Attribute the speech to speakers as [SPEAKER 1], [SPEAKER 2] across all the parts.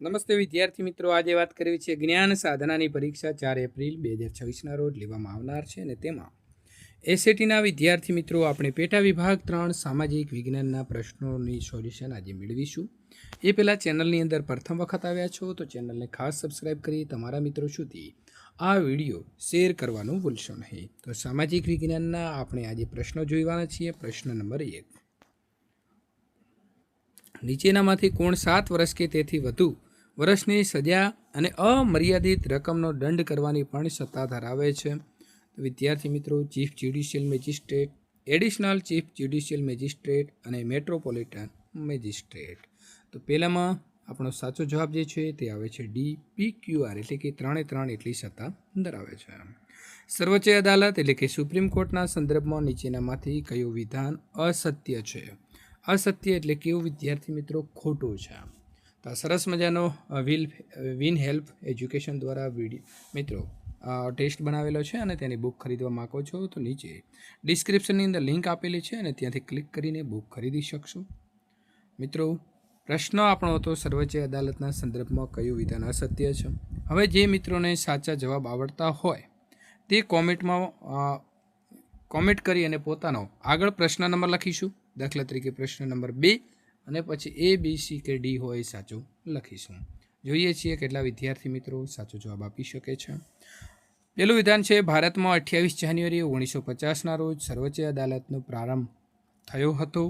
[SPEAKER 1] નમસ્તે વિદ્યાર્થી મિત્રો, આજે વાત કરવી છે જ્ઞાન સાધનાની પરીક્ષા 4 એપ્રિલ 2026ના રોજ લેવામાં આવનાર છે અને તેમાં એસએટીના વિદ્યાર્થી મિત્રો આપણે પેટા વિભાગ 3 સામાજિક વિજ્ઞાનના પ્રશ્નોની સોલ્યુશન આજે મેળવીશું। એ પહેલાં ચેનલની અંદર પ્રથમ વખત આવ્યા છો તો ચેનલને ખાસ સબસ્ક્રાઇબ કરી તમારા મિત્રો સુધી આ વિડીયો શેર કરવાનું ભૂલશો નહીં। તો સામાજિક વિજ્ઞાનના આપણે આજે પ્રશ્નો જોઈવાના છીએ। પ્રશ્ન નંબર 1, નીચેનામાંથી કોણ 7 વર્ષ કે તેથી વધુ વર્ષની સજા અને અમર્યાદિત રકમનો દંડ કરવાની પણ સત્તા ધરાવે છે? તો વિદ્યાર્થી મિત્રો, chief judicial magistrate, additional chief judicial magistrate અને મેટ્રોપોલિટન મેજિસ્ટ્રેટ। તો પહેલામાં આપણો સાચો જવાબ જે છે તે આવે છે ડી, PQR એટલે કે 3 એટલી સત્તા ધરાવે છે। સર્વોચ્ચ અદાલત એટલે કે સુપ્રીમ કોર્ટના સંદર્ભમાં નીચેનામાંથી કયું વિધાન અસત્ય છે? અસત્ય એટલે કેવું વિદ્યાર્થી મિત્રો? ખોટું છે। તો સરસ મજાનો વિન હેલ્પ એજ્યુકેશન દ્વારા મિત્રો ટેસ્ટ બનાવેલો છે અને તેની બુક ખરીદવા માગો છો તો નીચે ડિસ્ક્રિપ્શનની અંદર લિંક આપેલી છે અને ત્યાંથી ક્લિક કરીને બુક ખરીદી શકશો। મિત્રો, પ્રશ્ન આપણો હતો સર્વોચ્ચ અદાલતના સંદર્ભમાં કયું વિધાન અસત્ય છે? હવે જે મિત્રોને સાચા જવાબ આવડતા હોય તે કોમેન્ટ કરી અને પોતાનો આગળ પ્રશ્ન નંબર લખીશું। દાખલા તરીકે પ્રશ્ન નંબર 2 અને પછી A, B, C કે D હોય સાચો લખીશું। જોઈએ છીએ કેટલા વિદ્યાર્થી મિત્રો સાચો જવાબ આપી શકે છે। પહેલું વિધાન છે, ભારતમાં 28 જાન્યુઆરી 1950ના રોજ સર્વોચ્ચ અદાલતનો પ્રારંભ થયો હતો।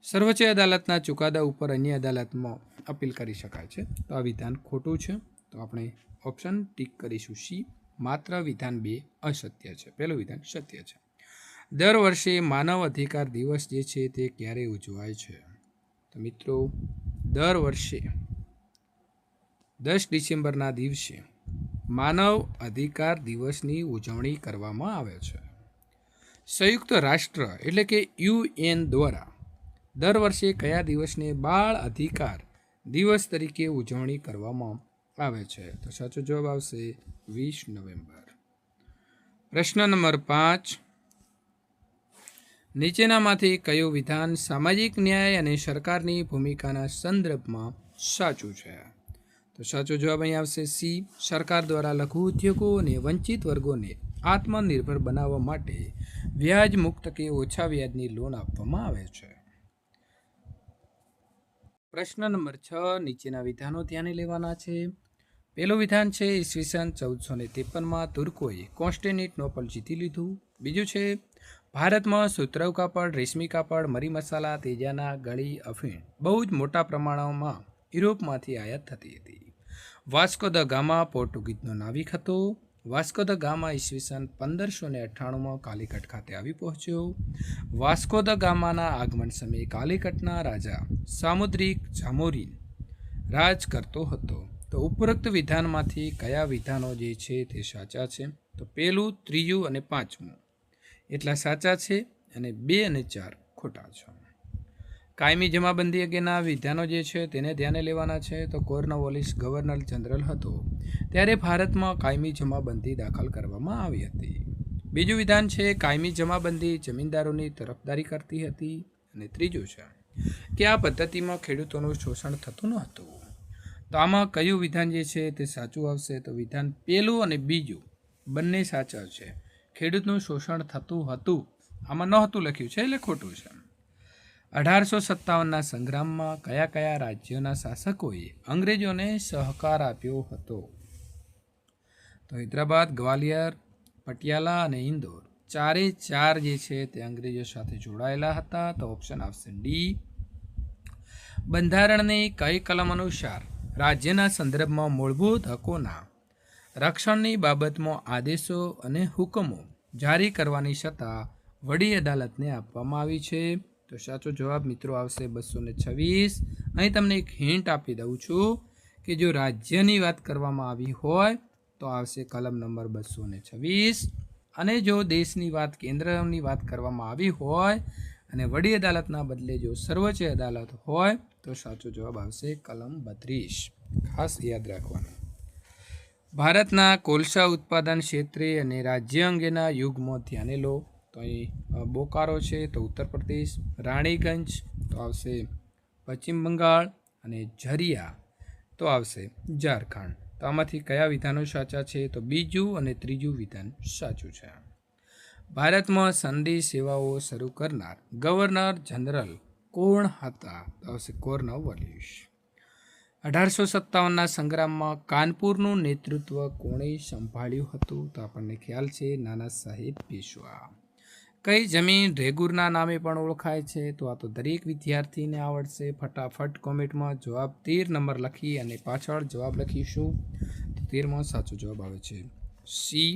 [SPEAKER 1] સર્વોચ્ચ અદાલતના ચુકાદા ઉપર અન્ય અદાલતમાં અપીલ કરી શકાય છે। તો આ વિધાન ખોટું છે, તો આપણે ઓપ્શન ટીક કરીશું C। માત્ર વિધાન 2 અસત્ય છે, પહેલું વિધાન સત્ય છે। દર વર્ષે માનવ અધિકાર દિવસ જે છે તે ક્યારે ઉજવાય છે? તો મિત્રો, દર વર્ષે 10 ડિસેમ્બરના દિવસે માનવ અધિકાર દિવસની ઉજવણી કરવામાં આવે છે। સંયુક્ત રાષ્ટ્ર એટલે કે UN દ્વારા દર વર્ષે કયા દિવસને બાળ અધિકાર દિવસ તરીકે ઉજવણી કરવામાં આવે છે? તો સાચો જવાબ આવશે 20 નવેમ્બર। પ્રશ્ન નંબર 5, નીચેનામાંથી કયું વિધાન સામાજિક ન્યાય અને સરકારની ભૂમિકાના સંદર્ભમાં સાચું છે? તો સાચો જવાબ અહીં આવશે C। સરકાર દ્વારા લઘુ ઉદ્યોગો અને વંચિત વર્ગોને આત્મનિર્ભર બનાવવા માટે વ્યાજ મુક્ત કે ઓછા વ્યાજની લોન આપવામાં આવે છે। પ્રશ્ન નંબર 6, નીચેના વિધાનો ધ્યાને લેવાના છે। પહેલું વિધાન છે, ઈસવીસન 1453માં તુર્કોએ કોન્સ્ટેન્ટિનોપલ જીતી લીધું। બીજું છે, ભારતમાં સુતરાઉ કાપડ, રેશમી કાપડ, મરી મસાલા, તેજાના, ગળી, અફીણ બહુ જ મોટા પ્રમાણમાં યુરોપમાંથી આયાત થતી હતી। વાસ્કો દ ગામા પોર્ટુગીઝનો નાવિક હતો। વાસ્કો દ ગામા ઈસવીસન 1598માં કાલિકટ ખાતે આવી પહોંચ્યો। વાસ્કો દ ગામાના આગમન સમયે કાલિકટના રાજા સામુદ્રિક જામોરીન રાજ કરતો હતો। તો ઉપરોક્ત વિધાનમાંથી કયા વિધાનો જે છે તે સાચા છે? તો પહેલું, ત્રીજું અને પાંચમું એટલા સાચા છે અને 2 અને 4 ખોટા છે। કાયમી જમાબંધી અંગેના વિધાનો જે છે તેને ધ્યાને લેવાના છે। તો કોર્નવોલિસ ગવર્નર જનરલ હતો ત્યારે ભારતમાં કાયમી જમાબંધી દાખલ કરવામાં આવી હતી। બીજું વિધાન છે, કાયમી જમાબંધી જમીનદારોની તરફદારી કરતી હતી। અને ત્રીજું છે કે આ પદ્ધતિમાં ખેડૂતોનું શોષણ થતું ન હતું। તો આમાં કયું વિધાન જે છે તે સાચું આવશે? તો વિધાન પહેલું અને બીજું બંને સાચા છે। ખેડૂતનું શોષણ થતું હતું આમાં નહોતું લખ્યું છે એટલે ખોટું છે। 1857ના સંગ્રામમાં કયા કયા રાજ્યોના શાસકોએ અંગ્રેજોને સહકાર આપ્યો હતો? તો હૈદરાબાદ, ગ્વાલિયર, પટિયાલા અને ઇન્દોર 4 જે છે તે અંગ્રેજો સાથે જોડાયેલા હતા। તો ઓપ્શન આવશે ડી। બંધારણની કઈ કલમ અનુસાર રાજ્યના સંદર્ભમાં મૂળભૂત હકોના રક્ષણની બાબતમાં આદેશો અને હુકમો જારી કરવાની સત્તા વડી અદાલતને આપવામાં આવી છે? તો સાચો જવાબ મિત્રો આવશે 226। અહીં તમને એક હિન્ટ આપી દઉં છું કે જો રાજ્યની વાત કરવામાં આવી હોય તો આવશે કલમ નંબર 226 અને જો દેશની વાત, કેન્દ્રની વાત કરવામાં આવી હોય અને વડી અદાલતના બદલે જો સર્વોચ્ચ અદાલત હોય તો સાચો જવાબ આવશે કલમ 32। ખાસ યાદ રાખવાનું। ભારતના કોલસા ઉત્પાદન ક્ષેત્રે અને રાજ્ય અંગેના યુગમાં ધ્યાને લો। તો અહીં બોકારો છે તો ઉત્તર પ્રદેશ, રાણીગંજ તો આવશે પશ્ચિમ બંગાળ અને ઝરિયા તો આવશે ઝારખંડ. તો આમાંથી કયા વિધાનો સાચા છે? તો બીજું અને ત્રીજું વિધાન સાચું છે. ભારતમાં સનદી સેવાઓ શરૂ કરનાર ગવર્નર જનરલ કોણ હતા? તો આવશે કોર્નવાલિસ. 1857ના સંગ્રામમાં કાનપુરનું નેતૃત્વ કોણે સંભાળ્યું હતું? તો આપણને ખ્યાલ છે નાના સાહેબ પેશવા. કઈ જમીન રેગુરના નામે પણ ઓળખાય છે? તો આ તો દરેક વિદ્યાર્થીને આવડશે. ફટાફટ કોમેન્ટમાં જવાબ 13 નંબર લખી અને પાછળ જવાબ લખીશું. તો 13માં સાચો જવાબ આવે છે સી.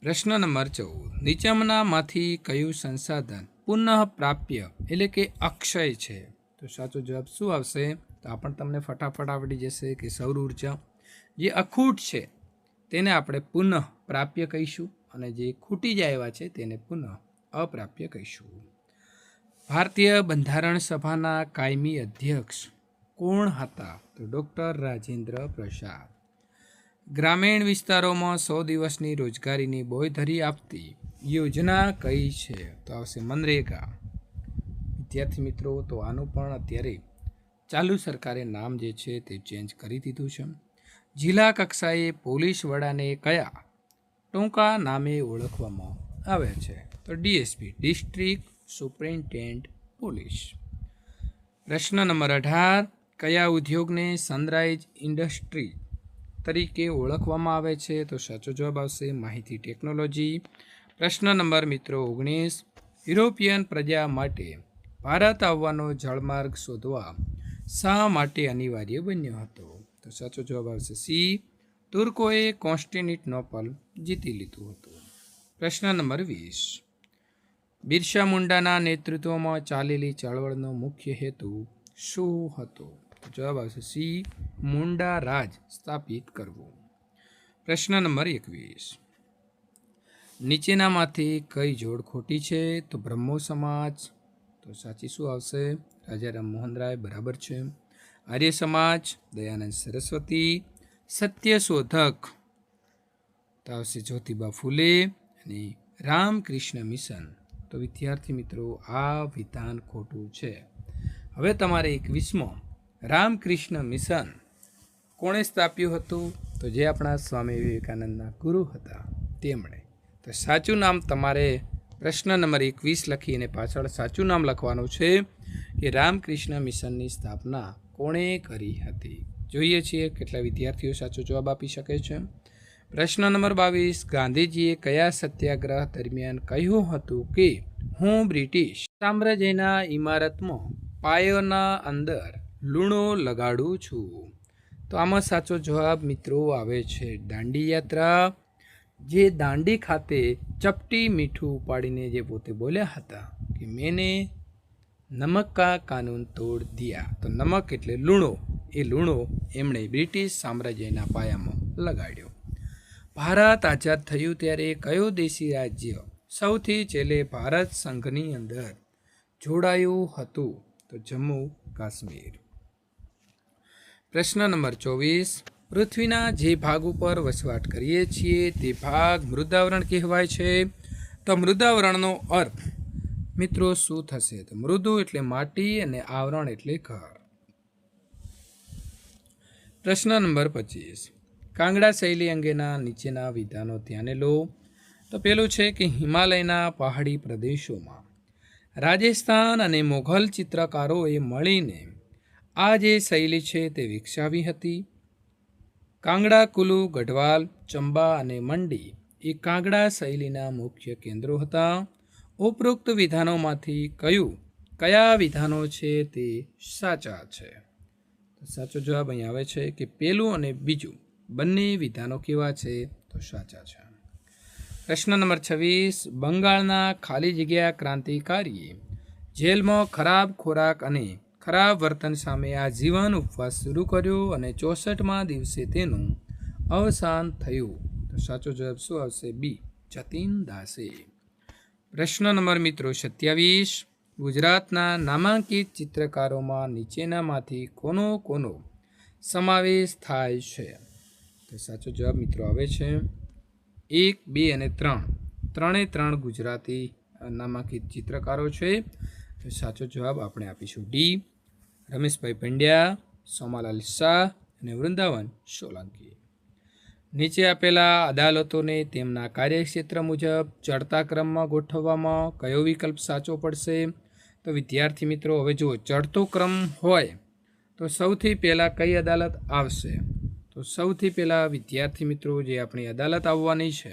[SPEAKER 1] પ્રશ્ન નંબર 14. નીચેનામાંથી કયું સંસાધન પુનઃ પ્રાપ્ય એટલે કે અક્ષય છે? તો સાચો જવાબ શું આવશે? તો આ પણ તમને ફટાફટ આવડી જશે કે સૌર ઉર્જા. જે અખૂટ છે તેને આપણે પુનઃ પ્રાપ્ય કહીશું અને જે ખૂટી જાય એવા છે તેને પુનઃ અપ્રાપ્ય કહીશું. ભારતીય બંધારણ સભાના કાયમી અધ્યક્ષ કોણ હતા? તો ડૉક્ટર રાજેન્દ્ર પ્રસાદ. ગ્રામીણ વિસ્તારોમાં 100 દિવસની રોજગારીની બોયધરી આપતી યોજના કઈ છે? તો આવશે મનરેગા. વિદ્યાર્થી મિત્રો, તો આનું પણ અત્યારે ચાલુ સરકારે નામ જે છે તે ચેન્જ કરી દીધું છે. જિલ્લા કક્ષાએ પોલીસ વડાને કયા ટૂંકા નામે ઓળખવામાં આવે છે? તો ડીએસપી, ડિસ્ટ્રિક્ટ સુપરિન્ટેન્ડન્ટ પોલીસ. પ્રશ્ન નંબર 18. કયા ઉદ્યોગને સનરાઇઝ ઇન્ડસ્ટ્રી તરીકે ઓળખવામાં આવે છે? તો સાચો જવાબ આવશે માહિતી ટેકનોલોજી. પ્રશ્ન નંબર મિત્રો 19. યુરોપિયન પ્રજા માટે ભારત આવવાનો જળમાર્ગ શોધવા શા માટે અનિવાર્ય બન્યો હતો? તો સાચો જવાબ આવશે સી. તુર્કોએ કોન્સ્ટેન્ટિનોપલ જીતી લીધું હતું. પ્રશ્ન નંબર 20. બિરસા મુંડાના નેતૃત્વમાં ચાલેલી ચળવળનો મુખ્ય હેતુ શું હતો? જવાબ આવશે સી. મુંડા રાજ સ્થાપિત કરવું. પ્રશ્ન નંબર 21. નીચેનામાંથી કઈ જોડ ખોટી છે? તો બ્રહ્મો સમાજ તો સાચી શું આવશે? રાજારામ મોહન રાય બરાબર છે. આર્ય સમાજ દયાનંદ સરસ્વતી. સત્યશોધક તો આવશે જ્યોતિબા ફૂલે અને રામકૃષ્ણ મિશન. તો વિદ્યાર્થી મિત્રો આ વિધાન ખોટું છે. હવે તમારે 21માં રામકૃષ્ણ મિશન કોણે સ્થાપ્યું હતું? તો જે આપણા સ્વામી વિવેકાનંદના ગુરુ હતા તેમણે. તો સાચું નામ તમારે પ્રશ્ન નંબર 21 લખી અને પાછળ સાચું નામ લખવાનું છે કે રામકૃષ્ણ મિશનની સ્થાપના કોણે કરી હતી. જોઈએ છીએ કેટલા વિદ્યાર્થીઓ સાચો જવાબ આપી શકે છે. પ્રશ્ન નંબર 22. ગાંધીજીએ કયા સત્યાગ્રહ દરમિયાન કહ્યું હતું કે હું બ્રિટિશ સામ્રાજ્યના ઇમારતમાં પાયોના અંદર લૂણો લગાડું છું? તો આમાં સાચો જવાબ મિત્રો આવે છે દાંડી યાત્રા. જે દાંડી ખાતે ચપટી મીઠું ઉપાડીને જે પોતે બોલ્યા હતા કે મેને નમક કા કાનૂન તોડ દિયા. તો નમક એટલે લૂણો. એ લૂણો એમણે બ્રિટિશ સામ્રાજ્યના પાયામાં લગાડ્યો. ભારત આઝાદ થયું ત્યારે કયો દેશી રાજ્ય સૌથી છેલ્લે ભારત સંઘની અંદર જોડાયું હતું? તો જમ્મુ કાશ્મીર. પ્રશ્ન નંબર 24. પૃથ્વીના જે ભાગ ઉપર વસવાટ કરીએ છીએ તે ભાગ મૃદાવરણ કહેવાય છે. તો મૃદાવરણનો અર્થ મિત્રો શું થશે? તો મૃદુ એટલે માટી અને આવરણ એટલે ઘર. પ્રશ્ન નંબર 25. કાંગડા શૈલી અંગેના નીચેના વિધાનો ધ્યાને લો. તો પેલું છે કે હિમાલયના પહાડી પ્રદેશોમાં રાજસ્થાન અને મોગલ ચિત્રકારોએ મળીને આ જે શૈલી છે તે વિકસાવી હતી. કાંગડા, કુલુ, ગઢવાલ, ચંબા અને મંડી એ કાંગડા શૈલીના મુખ્ય કેન્દ્રો હતા. ઉપરોક્ત વિધાનોમાંથી કયા વિધાનો છે તે સાચા છે? તો સાચો જવાબ અહીં આવે છે કે પહેલું અને બીજું બંને વિધાનો કેવા છે? તો સાચા છે. પ્રશ્ન નંબર 26. બંગાળના ખાલી જગ્યા ક્રાંતિકારીએ જેલમાં ખરાબ ખોરાક અને ખરાબ વર્તન સામે આજીવન ઉપવાસ શરૂ કર્યો અને 64મા દિવસે તેનું અવસાન થયું. તો સાચો જવાબ શું આવશે? બી. જતીન દાસે. પ્રશ્ન નંબર મિત્રો 27. ગુજરાતના નામાંકિત ચિત્રકારોમાં નીચેનામાંથી કોનો સમાવેશ થાય છે? તો સાચો જવાબ મિત્રો આવે છે 1, 2 અને 3. ત્રણે ત્રણ ગુજરાતી નામાંકિત ચિત્રકારો છે. તો સાચો જવાબ આપણે આપીશું ડી, રમેશભાઈ પંડ્યા, સોમાલાલ શાહ અને વૃંદાવન સોલંકી. નીચે આપેલા અદાલતોને તેમના કાર્યક્ષેત્ર મુજબ ચડતા ક્રમમાં ગોઠવવામાં કયો વિકલ્પ સાચો પડશે? તો વિદ્યાર્થી મિત્રો હવે જુઓ, ચડતો ક્રમ હોય તો સૌથી પહેલાં કઈ અદાલત આવશે? તો સૌથી પહેલાં વિદ્યાર્થી મિત્રો જે આપણી અદાલત આવવાની છે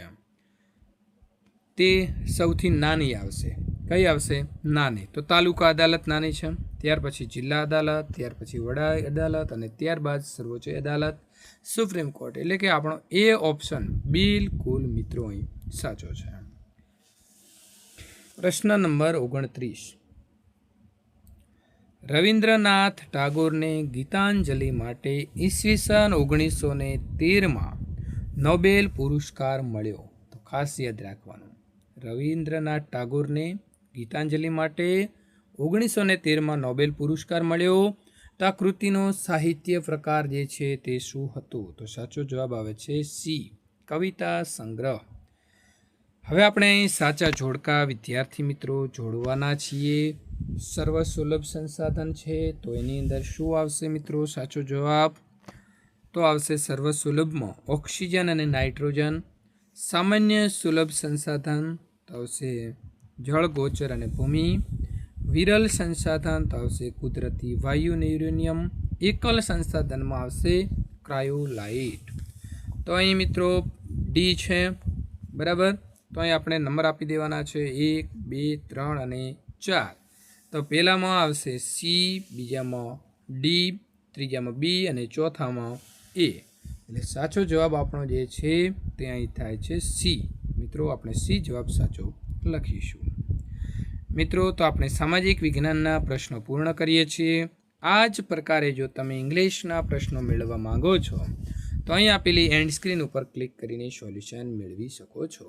[SPEAKER 1] તે સૌથી નાની આવશે. કઈ આવશે? નાની. તો તાલુકા અદાલત નાની છે, ત્યાર પછી જિલ્લા અદાલત, ત્યાર પછી વડા અદાલત અને ત્યારબાદ સર્વોચ્ચ અદાલત, સુપ્રીમ કોર્ટ. એટલે કે આપણો એ ઓપ્શન બિલકુલ મિત્રો અહીં સાચો છે. પ્રશ્ન નંબર 29. રવિન્દ્રનાથ ટાગોરને ગીતાંજલિ માટે ઈસવીસન 1913માં નોબેલ પુરસ્કાર મળ્યો. તો ખાસ યાદ રાખવાનું, રવિન્દ્રનાથ ટાગોરને ગીતાંજલિ માટે 1913માં નોબેલ પુરસ્કાર મળ્યો. તો આ કૃતિનો સાહિત્ય પ્રકાર જે છે તે શું હતો? તો સાચો જવાબ આવે છે સી, કવિતા સંગ્રહ. હવે આપણે અહીં સાચા જોડકા વિદ્યાર્થી મિત્રો જોડવાના છીએ. સર્વસુલભ સંસાધન છે તો એની અંદર શું આવશે મિત્રો સાચો જવાબ? તો આવશે સર્વસુલભમાં ઓક્સિજન અને નાઇટ્રોજન. સામાન્ય સુલભ સંસાધન તો આવશે જળ, ગોચર અને ભૂમિ. વિરલ સંસાધન તો આવશે કુદરતી વાયુ અને યુરેનિયમ. એકલ સંસાધનમાં આવશે ક્રાયોલાઇટ. તો અહીં મિત્રો ડી છે, બરાબર. તો અહીં આપણે નંબર આપી દેવાના છે 1, 2, 3 અને 4. તો પહેલામાં આવશે સી, બીજામાં ડી, ત્રીજામાં બી અને ચોથામાં એ. એટલે સાચો જવાબ આપણો જે છે તે અહીં થાય છે સી. મિત્રો આપણે સી જવાબ સાચો લખીશું. મિત્રો તો આપણે સામાજિક વિજ્ઞાનના પ્રશ્નો પૂર્ણ કરીએ છીએ. આ જ પ્રકારે જો તમે ઇંગ્લિશના પ્રશ્નો મેળવવા માંગો છો તો અહીં આપેલી એન્ડ સ્ક્રીન ઉપર ક્લિક કરીને સોલ્યુશન મેળવી શકો છો.